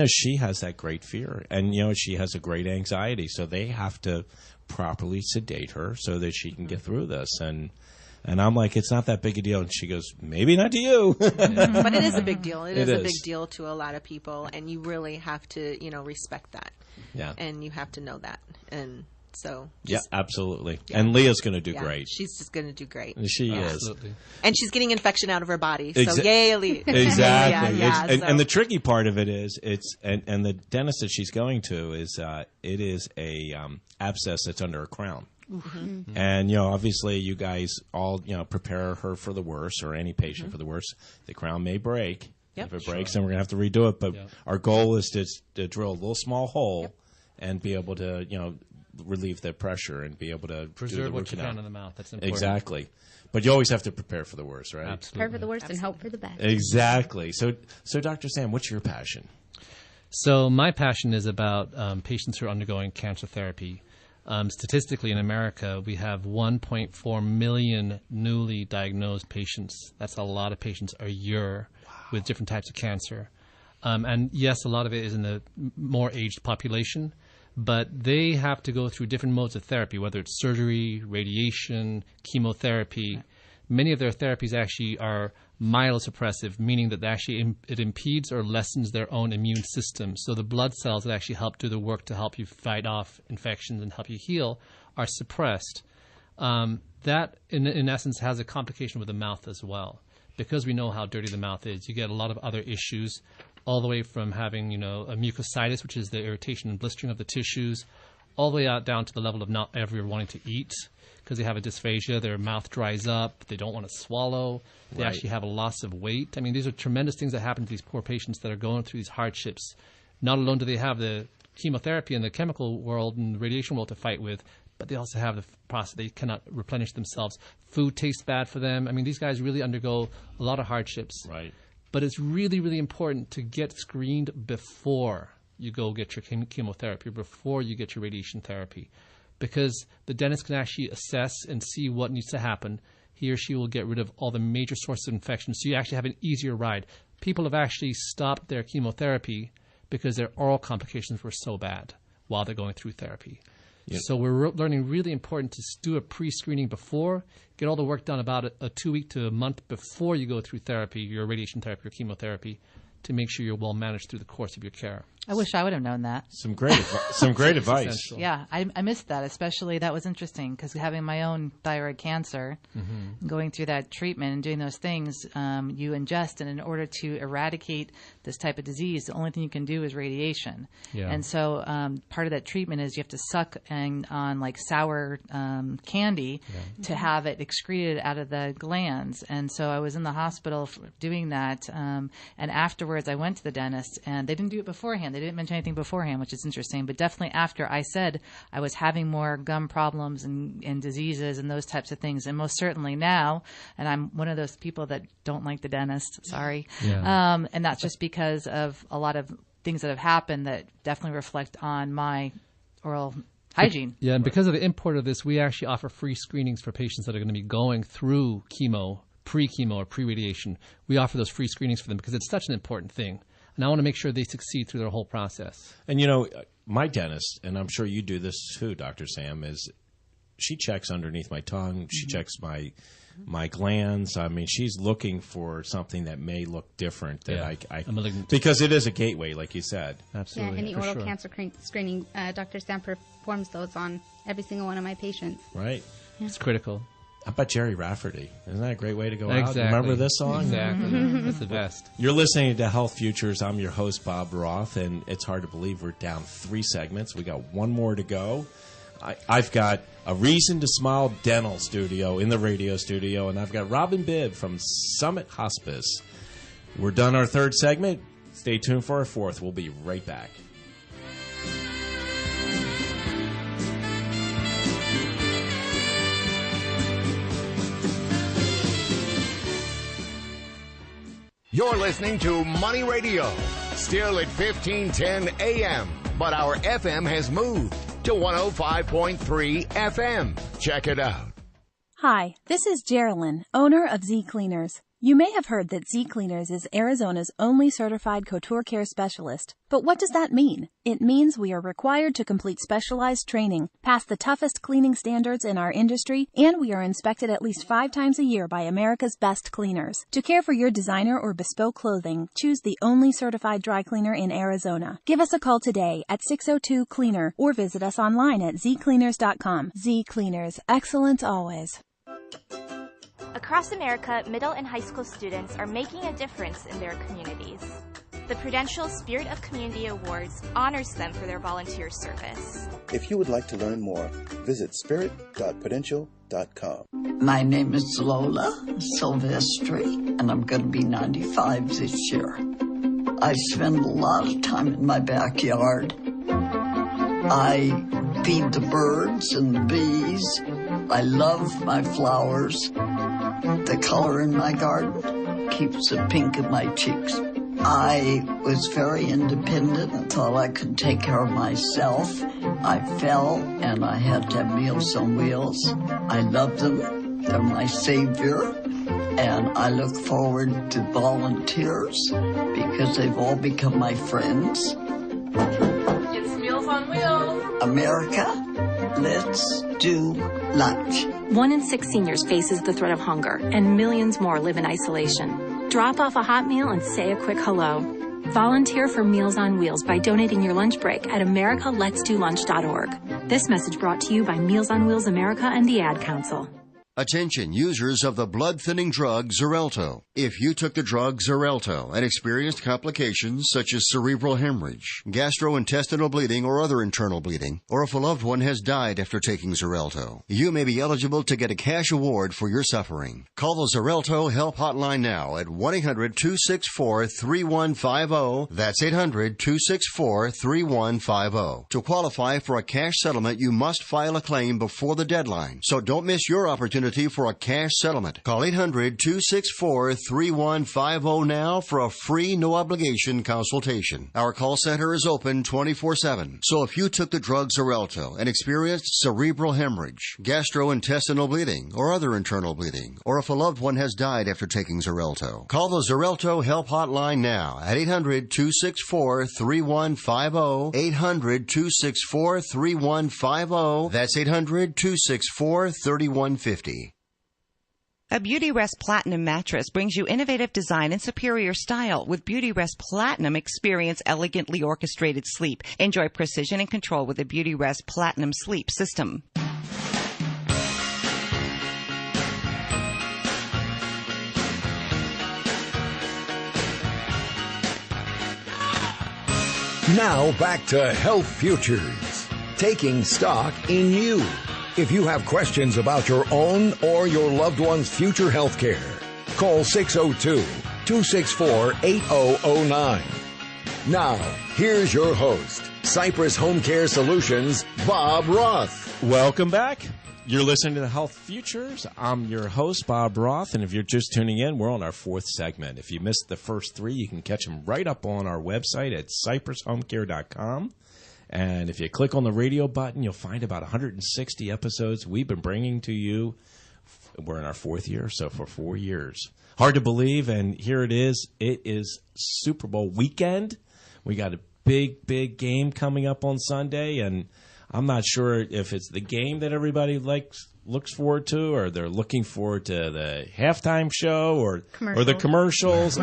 she has that great fear. And, she has a great anxiety. So they have to properly sedate her so that she can get through this. And I'm like, it's not that big a deal. And she goes, maybe not to you. But it is a big deal. It is a is. big deal to a lot of people. And you really have to, respect that. Yeah. And you have to know that. And so. Yeah, absolutely. Yeah. And Leah's going to do great. She's just going to do great. She absolutely. is. And she's getting infection out of her body. So yay, Leah. Exactly. So. And the tricky part of it is and the dentist that she's going to is it is a abscess that's under a crown. Mm-hmm. And, obviously you guys all, prepare her for the worst or any patient for the worst. The crown may break. Yep. If it breaks, then we're going to have to redo it. But our goal is to drill a little small hole and be able to, relieve the pressure and be able to preserve what you can in the mouth. That's important. Exactly. But you always have to prepare for the worst, right? Absolutely. Prepare for the worst and hope for the best. Exactly. So Dr. Sam, what's your passion? So my passion is about patients who are undergoing cancer therapy. Statistically, in America, we have 1.4 million newly diagnosed patients. That's a lot of patients a year with different types of cancer. And yes, a lot of it is in the more aged population, but they have to go through different modes of therapy, whether it's surgery, radiation, chemotherapy. Many of their therapies actually are myelosuppressive, meaning that it impedes or lessens their own immune system. So the blood cells that actually help do the work to help you fight off infections and help you heal are suppressed. That, in essence, has a complication with the mouth as well. Because we know how dirty the mouth is, you get a lot of other issues, all the way from having, a mucositis, which is the irritation and blistering of the tissues, all the way out down to the level of not ever wanting to eat because they have a dysphagia. Their mouth dries up. They don't want to swallow. They actually have a loss of weight. I mean, these are tremendous things that happen to these poor patients that are going through these hardships. Not alone do they have the chemotherapy and the chemical world and the radiation world to fight with, but they also have the process. They cannot replenish themselves. Food tastes bad for them. I mean, these guys really undergo a lot of hardships. Right. But it's really, really important to get screened before you go get your chemotherapy, before you get your radiation therapy, because the dentist can actually assess and see what needs to happen. He or she will get rid of all the major sources of infection, so you actually have an easier ride. People have actually stopped their chemotherapy because their oral complications were so bad while they're going through therapy. Yep. So we're learning really important to do a pre-screening before, get all the work done about a 2 week to a month before you go through therapy, your radiation therapy or chemotherapy, to make sure you're well managed through the course of your care. I wish I would have known that. Some great advice. Essential. Yeah, I missed that, especially that was interesting because having my own thyroid cancer, going through that treatment and doing those things, you ingest, and in order to eradicate this type of disease, the only thing you can do is radiation. Yeah. And so part of that treatment is you have to suck on like sour candy to have it excreted out of the glands. And so I was in the hospital doing that, and afterwards I went to the dentist, and they didn't do it beforehand. They didn't mention anything beforehand, which is interesting. But definitely after, I said I was having more gum problems and diseases and those types of things. And most certainly now, and I'm one of those people that don't like the dentist, sorry. Yeah. And that's just because of a lot of things that have happened that definitely reflect on my oral hygiene. Yeah, and because of the import of this, we actually offer free screenings for patients that are going to be going through chemo, pre-chemo or pre-radiation. We offer those free screenings for them because it's such an important thing. And I want to make sure they succeed through their whole process. And, my dentist, and I'm sure you do this too, Dr. Sam, is she checks underneath my tongue. She checks my glands. I mean, she's looking for something that may look different. That a malignant. Because it is a gateway, like you said. Absolutely. Yeah, any oral cancer screening, Dr. Sam performs those on every single one of my patients. Right. Yeah. It's critical. How about Jerry Rafferty? Isn't that a great way to go out? Remember this song? Exactly. That's the best. You're listening to Health Futures. I'm your host, Bob Roth, and it's hard to believe we're down 3 segments. We got one more to go. I've got a Reason to Smile dental studio in the radio studio, and I've got Robin Bibb from Summit Hospice. We're done our 3rd segment. Stay tuned for our 4th. We'll be right back. You're listening to Money Radio, still at 1510 AM, but our FM has moved to 105.3 FM. Check it out. Hi, this is Geraldine, owner of Z Cleaners. You may have heard that Z Cleaners is Arizona's only certified couture care specialist. But what does that mean? It means we are required to complete specialized training, pass the toughest cleaning standards in our industry, and we are inspected at least 5 times a year by America's best cleaners. To care for your designer or bespoke clothing, choose the only certified dry cleaner in Arizona. Give us a call today at 602-CLEANER or visit us online at zcleaners.com. Z Cleaners, excellence always. Across America, middle and high school students are making a difference in their communities. The Prudential Spirit of Community Awards honors them for their volunteer service. If you would like to learn more, visit spirit.prudential.com. My name is Lola Silvestri, and I'm going to be 95 this year. I spend a lot of time in my backyard. I feed the birds and the bees. I love my flowers. The color in my garden keeps the pink in my cheeks. I was very independent and thought I could take care of myself. I fell and I had to have Meals on Wheels. I love them. They're my savior. And I look forward to volunteers because they've all become my friends. It's Meals on Wheels. America, let's do lunch. 1 in 6 seniors faces the threat of hunger, and millions more live in isolation. Drop off a hot meal and say a quick hello. Volunteer for Meals on Wheels by donating your lunch break at americaletsdolunch.org. This message brought to you by Meals on Wheels America and the Ad Council. Attention users of the blood-thinning drug Xarelto. If you took the drug Xarelto and experienced complications such as cerebral hemorrhage, gastrointestinal bleeding or other internal bleeding, or if a loved one has died after taking Xarelto, you may be eligible to get a cash award for your suffering. Call the Xarelto Help Hotline now at 1-800-264-3150. That's 800-264-3150. To qualify for a cash settlement, you must file a claim before the deadline, so don't miss your opportunity for a cash settlement. Call 800-264-3150 now for a free, no-obligation consultation. Our call center is open 24/7. So if you took the drug Xarelto and experienced cerebral hemorrhage, gastrointestinal bleeding, or other internal bleeding, or if a loved one has died after taking Xarelto, call the Xarelto Help Hotline now at 800-264-3150. 800-264-3150. That's 800-264-3150. A Beautyrest Platinum mattress brings you innovative design and superior style. With Beautyrest Platinum, experience elegantly orchestrated sleep. Enjoy precision and control with the Beautyrest Platinum sleep system. Now back to Health Futures, taking stock in you. If you have questions about your own or your loved one's future health care, call 602-264-8009. Now, here's your host, Cypress Home Care Solutions, Bob Roth. Welcome back. You're listening to the Health Futures. I'm your host, Bob Roth, and if you're just tuning in, we're on our 4th segment. If you missed the first 3, you can catch them right up on our website at cypresshomecare.com. And if you click on the radio button, you'll find about 160 episodes we've been bringing to you. We're in our 4th year, so for 4 years. Hard to believe, and here it is. It is Super Bowl weekend. We got a big, big game coming up on Sunday, and I'm not sure if it's the game that everybody looks forward to, or they're looking forward to the halftime show, or the commercials.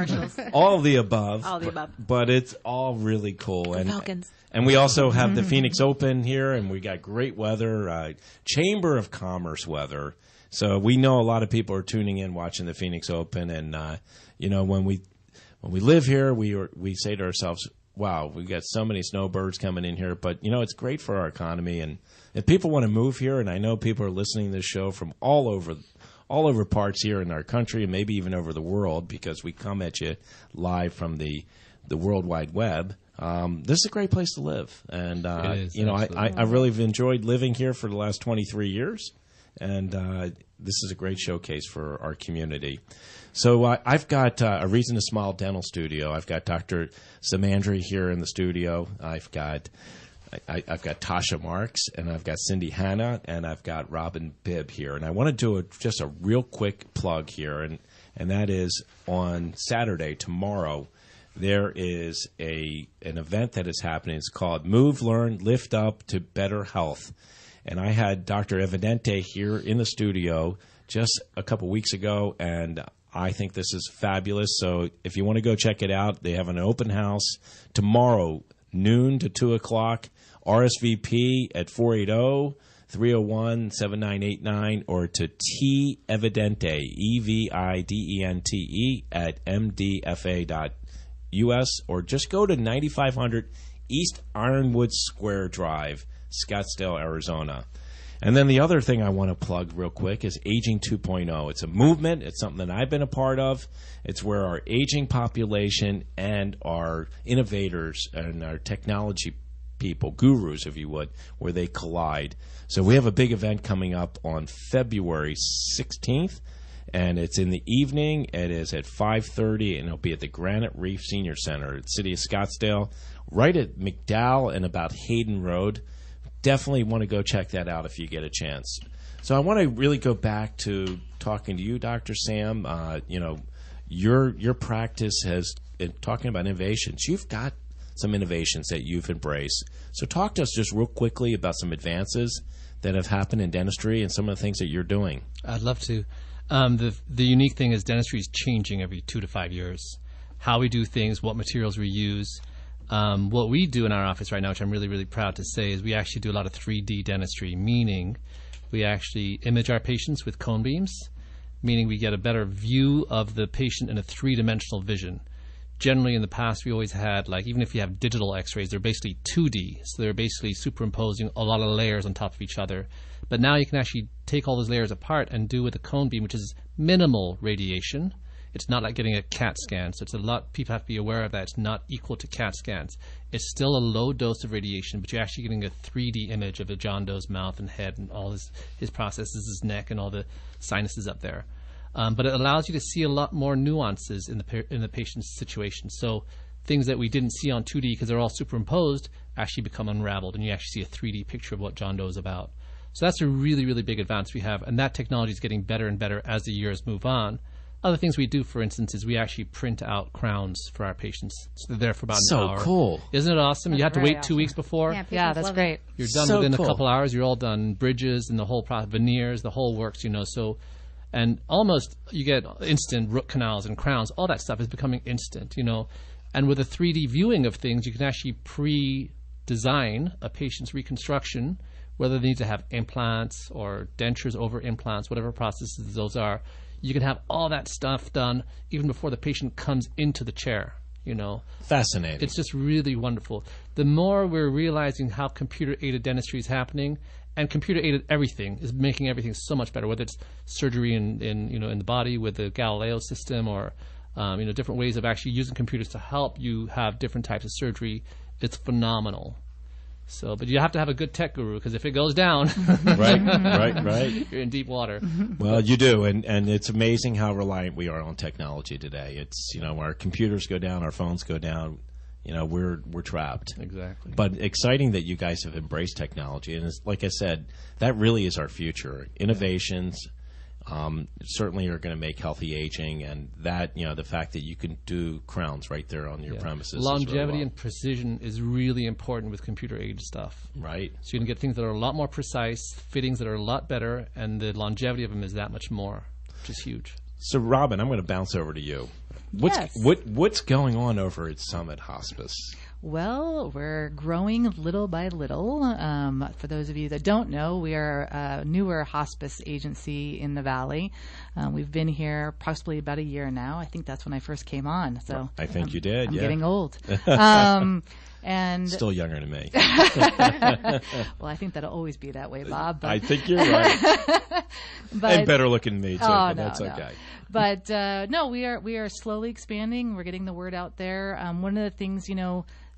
All of the above. All the above. But it's all really cool. The Falcons. And we also have the Phoenix Open here, and we got great weather, Chamber of Commerce weather. So we know a lot of people are tuning in watching the Phoenix Open, and when we live here, we say to ourselves, wow, we got so many snowbirds coming in here, but it's great for our economy. And if people want to move here, and I know people are listening to this show from all over parts here in our country, and maybe even over the world, because we come at you live from the World Wide Web. This is a great place to live, and I really have enjoyed living here for the last 23 years, and this is a great showcase for our community. So I've got a Reason to Smile dental studio. I've got Dr. Samandari here in the studio. I've got Tosha Marks, and I've got Cindy Hanna, and I've got Bibb here. And I want to do just a real quick plug here, and and that is on Saturday, tomorrow. There is an event that is happening. It's called Move, Learn, Lift Up to Better Health. And I had Dr. Evidente here in the studio just a couple weeks ago, and I think this is fabulous. So if you want to go check it out, they have an open house tomorrow, noon to 2 o'clock. RSVP at 480-301-7989 or to T Evidente, EVIDENTE at mdfa.us, or just go to 9500 East Ironwood Square Drive, Scottsdale, Arizona. And then the other thing I want to plug real quick is Aging 2.0. It's a movement. It's something that I've been a part of. It's where our aging population and our innovators and our technology people, gurus, if you would, where they collide. So we have a big event coming up on February 16th, and it's in the evening. It is at 5:30, and it'll be at the Granite Reef Senior Center at City of Scottsdale, right at McDowell and about Hayden Road. Definitely want to go check that out if you get a chance. So I want to really go back to talking to you, Dr. Sam. Your practice has, talking about innovations, you've got some innovations that you've embraced. So talk to us just real quickly about some advances that have happened in dentistry and some of the things that you're doing. I'd love to. The unique thing is dentistry is changing every 2 to 5 years. How we do things, what materials we use. What we do in our office right now, which I'm really, really proud to say, is we actually do a lot of 3D dentistry, meaning we actually image our patients with cone beams, meaning we get a better view of the patient in a three-dimensional vision. Generally, in the past, we always had, like, even if you have digital x-rays, they're basically 2D. So they're basically superimposing a lot of layers on top of each other. But now you can actually take all those layers apart and do with a cone beam, which is minimal radiation. It's not like getting a CAT scan. So it's a lot, people have to be aware of that. It's not equal to CAT scans. It's still a low dose of radiation, but you're actually getting a 3D image of a John Doe's mouth and head and all his processes, his neck and all the sinuses up there. But it allows you to see a lot more nuances in the patient's situation. So things that we didn't see on 2D because they're all superimposed actually become unraveled, and you actually see a 3D picture of what John Doe is about. So that's a really, really big advance we have, and that technology is getting better and better as the years move on. Other things we do, for instance, is we actually print out crowns for our patients. So they're there for about an hour. So cool. Isn't it awesome? That's you have to wait awesome. 2 weeks before. Yeah, that's great. You're done So within cool. a couple hours. You're all done. Bridges and the whole process, veneers, the whole works, So, and almost you get instant root canals and crowns. All that stuff is becoming instant, And with a 3D viewing of things, you can actually pre-design a patient's reconstruction, whether they need to have implants or dentures over implants, whatever processes those are. You can have all that stuff done even before the patient comes into the chair, Fascinating. It's just really wonderful. The more we're realizing how computer-aided dentistry is happening, and computer-aided everything is making everything so much better, whether it's surgery in the body with the Galileo system or different ways of actually using computers to help you have different types of surgery. It's phenomenal. So, but you have to have a good tech guru, because if it goes down, right, you're in deep water. Well, you do, and it's amazing how reliant we are on technology today. It's our computers go down, our phones go down, we're trapped. Exactly. But exciting that you guys have embraced technology, and it's, like I said, that really is our future. Innovations certainly are going to make healthy aging, and that the fact that you can do crowns right there on your premises. Longevity and precision is really important with computer-aided stuff. Right. So you can get things that are a lot more precise, fittings that are a lot better, and the longevity of them is that much more, which is huge. So, Robin, I'm going to bounce over to you. What's going on over at Summit Hospice? Well, we're growing little by little. For those of you that don't know, we are a newer hospice agency in the Valley. We've been here possibly about a year now. I think that's when I first came on. So I think you did. I'm yeah. getting old. And still younger than me. Well, I think that'll always be that way, Bob. But I think you're right. And better looking than me too. But that's okay. But no, we are slowly expanding. We're getting the word out there. One of the things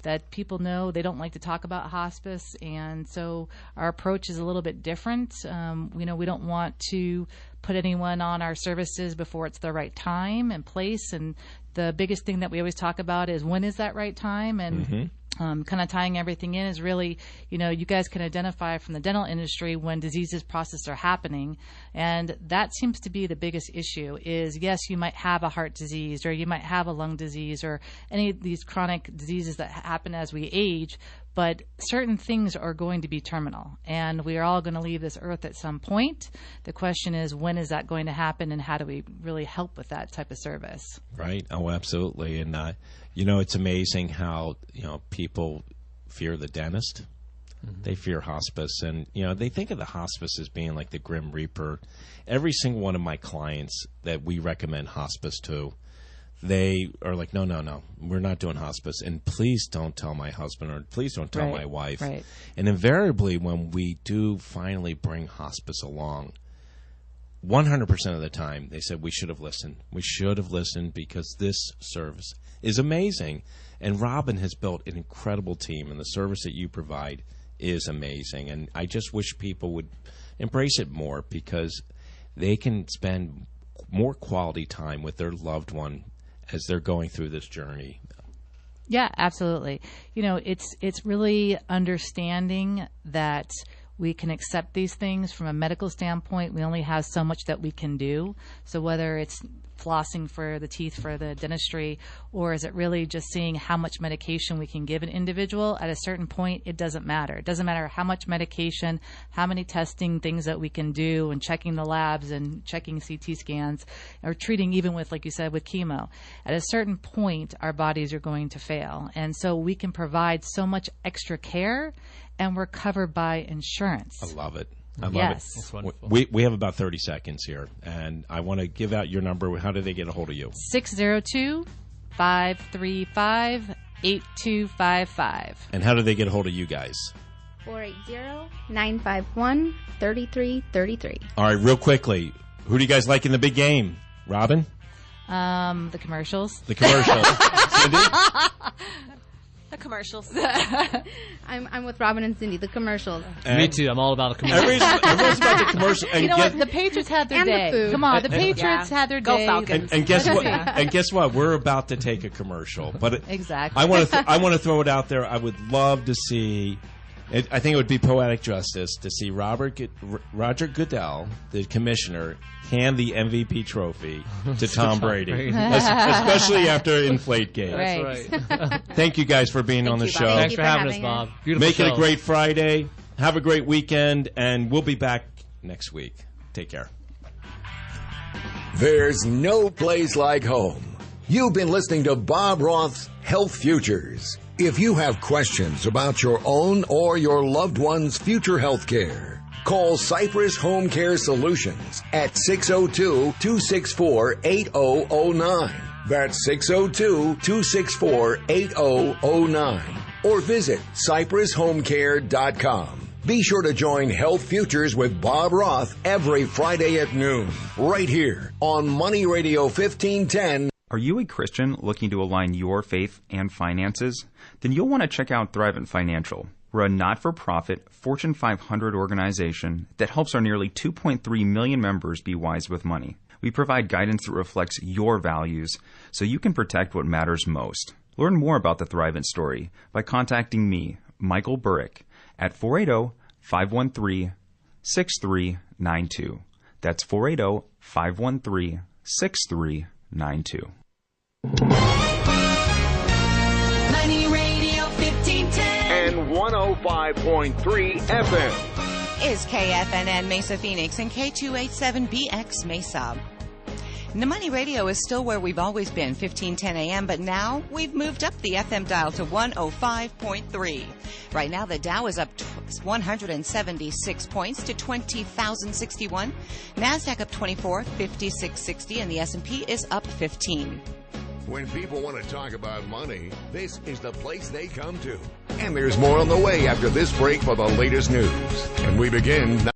that people know, they don't like to talk about hospice, and so our approach is a little bit different. We don't want to put anyone on our services before it's the right time and place, and the biggest thing that we always talk about is when is that right time, and kind of tying everything in is really, you guys can identify from the dental industry when diseases process are happening. And that seems to be the biggest issue is, yes, you might have a heart disease or you might have a lung disease or any of these chronic diseases that happen as we age, but certain things are going to be terminal. And we are all going to leave this earth at some point. The question is, when is that going to happen and how do we really help with that type of service? Right. Oh, absolutely. And, it's amazing how, people fear the dentist. Mm-hmm. They fear hospice. And, they think of the hospice as being like the Grim Reaper. Every single one of my clients that we recommend hospice to, they are like, no, we're not doing hospice. And please don't tell my husband or please don't tell my wife. Right. And invariably, when we do finally bring hospice along, 100% of the time, they said, we should have listened. We should have listened because this service is amazing. And Robin has built an incredible team, and the service that you provide is amazing. And I just wish people would embrace it more because they can spend more quality time with their loved one as they're going through this journey. Yeah, absolutely. It's really understanding that we can accept these things from a medical standpoint. We only have so much that we can do. So whether it's flossing for the teeth for the dentistry, or is it really just seeing how much medication we can give an individual at a certain point? It doesn't matter. It doesn't matter how much medication, how many testing things that we can do and checking the labs and checking CT scans or treating even with, like you said, with chemo. At a certain point, our bodies are going to fail. And so we can provide so much extra care and we're covered by insurance. I love it. I love yes. it. That's wonderful. We have about 30 seconds here, and I want to give out your number. How do they get a hold of you? 602-535-8255. And how do they get a hold of you guys? 480-951-3333. All right, real quickly, who do you guys like in the big game? Robin? The commercials. The commercials. Cindy? The commercials. I'm with Robin and Cindy. The commercials. Me too. I'm all about the commercials. Everyone's about the commercial. And what? The Patriots had their day. The food. Come on, the Patriots had their day. Go Falcons. And guess what? And guess what? We're about to take a commercial. But exactly. I want to throw it out there. I would love to see. I think it would be poetic justice to see Roger Goodell, the commissioner, hand the MVP trophy to Tom Brady, especially after Inflategate. Right. That's right. Thank you guys for being on the show. Thanks for having us, Bob. Beautiful Make show. it a great Friday. Have a great weekend, and we'll be back next week. Take care. There's no place like home. You've been listening to Bob Roth's Health Futures. If you have questions about your own or your loved one's future health care, call Cypress HomeCare Solutions at 602-264-8009. That's 602-264-8009. Or visit CypressHomeCare.com. Be sure to join Health Futures with Bob Roth every Friday at noon, right here on Money Radio 1510. Are you a Christian looking to align your faith and finances? Then you'll want to check out Thrivent Financial. We're a not-for-profit Fortune 500 organization that helps our nearly 2.3 million members be wise with money. We provide guidance that reflects your values so you can protect what matters most. Learn more about the Thrivent story by contacting me, Michael Burrick, at 480-513-6392. That's 480-513-6392. Money Radio 1510 and 105.3 FM is KFNN Mesa Phoenix and K287BX Mesa. The Money Radio is still where we've always been, 1510 AM, but now we've moved up the FM dial to 105.3. Right now, the Dow is up 176 points to 20,061. NASDAQ up 24, 5660, and the S&P is up 15. When people want to talk about money, this is the place they come to. And there's more on the way after this break for the latest news. And we begin now.